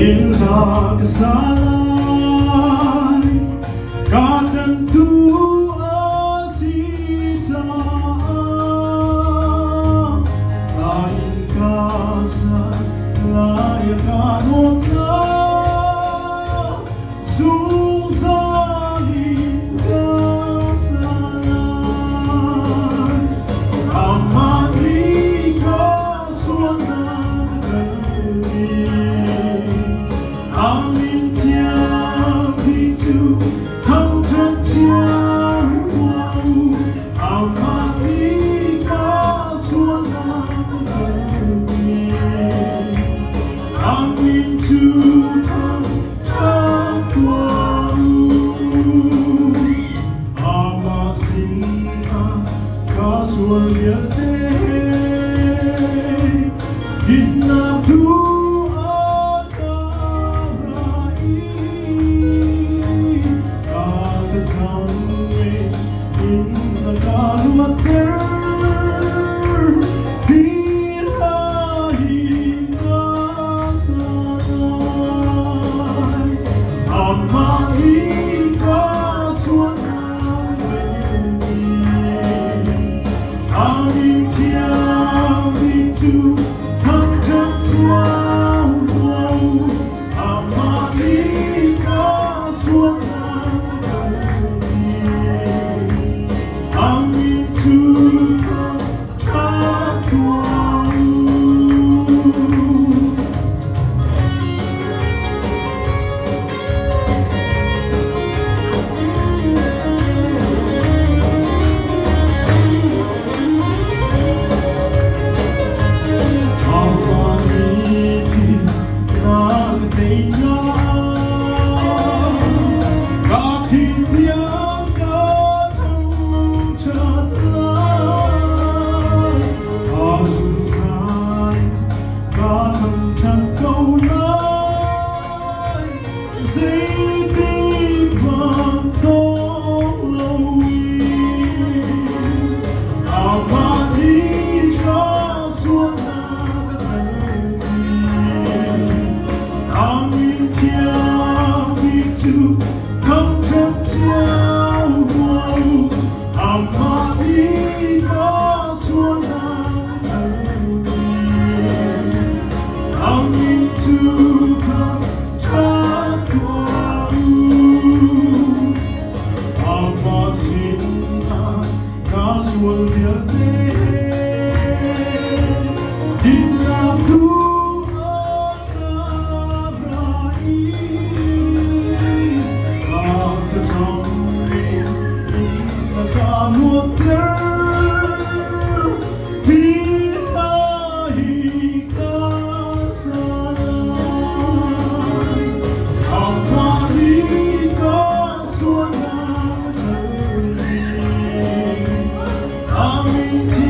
Bila kesalahan kau tentu asita lain kasar layakkan otak susah kasar amat ika suara Amin tiang itu kau tertiang mau amat ika suara Amin Tuhan takwamu amat singa kasuanya deh Inna doa karai kata tangwe inna kaluater birahi kasanai amma ika suana amin tiang itu Amin.